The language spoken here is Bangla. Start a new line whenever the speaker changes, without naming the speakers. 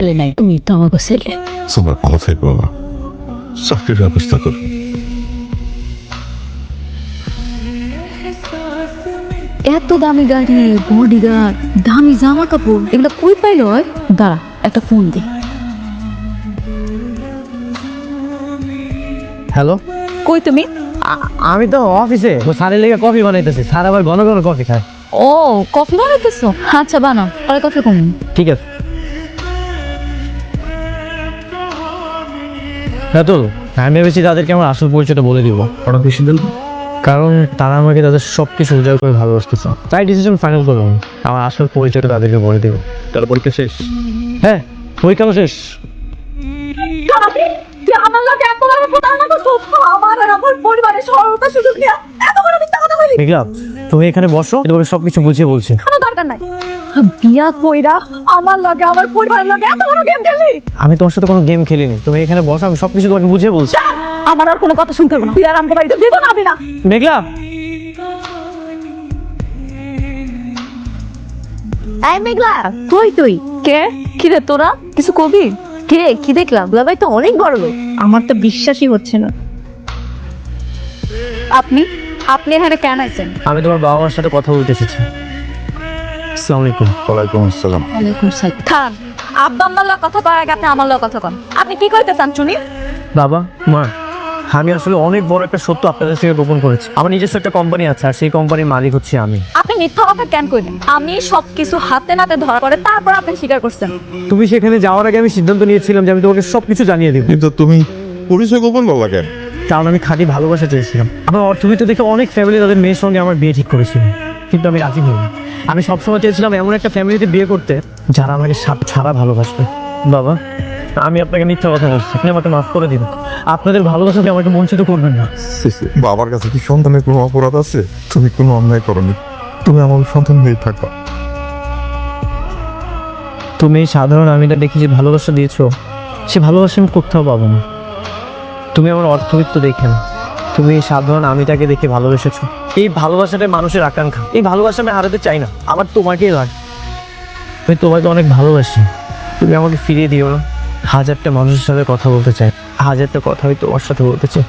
ছেলে নাই, তুমি তো আমাকে ছেলে।
তোমার ভালো থাকবো না, চাকরির ব্যবস্থা করো।
এত দামি গাড়ি, বডিগার্ড, দামি জামা কাপড়, এগুলো কই পাইলো? হয় দাঁড়া, একটা ফোন দে।
হ্যালো,
কই তুমি?
আমি তো অফিসে স্যারের লেগে কফি বানাইতেছি। স্যার আবার ঘন ঘন কফি খায়।
ও, কফি বানাইতেছো? আচ্ছা বানাও, পরে কফি কম।
ঠিক আছে। হ্যাঁ তো আমি ভেবেছি তাদেরকে আমার আসল পরিচয়টা বলে দিব।
হঠাৎ সিদ্ধান্ত?
কারণ তারা আমাকে তাদের সব কিছু উজাড় করে ভালোবাসতেছে, তাই ডিসিশন ফাইনাল করলাম আমার আসল পরিচয়টা তাদেরকে বলে দিব।
তার পরীক্ষা শেষ?
হ্যাঁ, পরীক্ষাও শেষ। মেঘলা, তুমি এখানে বসো, তোমাকে সবকিছু বুঝিয়ে বলছি।
বিয়া কইরা আমার লগে আমার পরিবারের লগে এত বড় গেম খেলি?
আমি তোমার সাথে কোনো গেম খেলিনি, তুমি এখানে বসো, আমি সবকিছু তোমাকে বুঝিয়ে বলছি।
আমার আর কোনো কথা শুনতে হবে না। বিয়ার আমাকে বাড়িতে দেবো না আমি না।
মেঘলা,
এই মেঘলা, তুই কে? কি রে তোরা, কিছু কবি? কে? কি দেখলাম? দুলাভাই তো অনেক বড় লোক। আমার তো বিশ্বাসই হচ্ছে না। আপনি আপনি এখানে কেন আছেন?
আমি তোমার বাবা মার সাথে কথা বলতে এসেছি। আসসালামু আলাইকুম।
ওয়ালাইকুম আসসালাম।
ওয়ালাইকুম সালাম। খান, আব্বা আম্মার লগে কথা কয় আগে আপনি আমার লগে কথা কন। আপনি কি কইতে চান শুনি?
বাবা মা, আমি আসলে অনেক বড় একটা সত্য আপনাদের থেকে গোপন করেছি। আমার নিজস্ব একটা কোম্পানি আছে, আর সেই কোম্পানির মালিক হচ্ছে আমি।
আপনি মিথ্যা কথা কেন কইলেন? আমি সবকিছু হাতে নাতে ধরা পড়ে তারপর আপনি স্বীকার করছেন।
তুমি সেখানে যাওয়ার আগে আমি সিদ্ধান্ত নিয়েছিলাম যে আমি তোমাকে সবকিছু জানিয়ে দেবো,
কিন্তু তুমি পরিচয় গোপন করলা কেন?
কারণ আমি খাঁটি ভালোবাসা চেয়েছিলাম। আমার অর্থনীতি দেখে অনেক ফ্যামিলি তাদের মেয়ের সঙ্গে আমার বিয়ে ঠিক করেছিল, কিন্তু আমি রাজি হইনি। আমি সবসময় চেয়েছিলাম এমন একটা ফ্যামিলিতে বিয়ে করতে যারা আমাকে সারা ভালোবাসবে। বাবা, আমি আপনাকে মিথ্যা কথা বলছি, আপনি আমাকে মাফ করে দিন। আপনাদের ভালোবাসাকে আমাকে বঞ্চিত করবেন না।
বাবার কাছে কি সন্তানের কোনো অপরাধ আছে? তুমি কোনো অন্যায় করনি, তুমি আমার সন্তান হয়ে থাকা।
তুমি এই সাধারণ আমিটা দেখে যে ভালোবাসা দিয়েছো, সে ভালোবাসা আমি কোথাও পাবো না। তুমি আমার অর্থবিত্ত দেখে না, তুমি এই সাধারণ আমিটাকে দেখে ভালোবেসেছো। এই ভালোবাসাটাই মানুষের আকাঙ্ক্ষা, এই ভালোবাসা আমি হারাতে চাই না। আমার তোমাকেই লাগে, আমি তোমাকে অনেক ভালোবাসি। তুমি আমাকে ফিরিয়ে দিও না। হাজারটা মানুষের সাথে কথা বলতে চাই, হাজারটা কথা আমি তোমার সাথে বলতে চাই।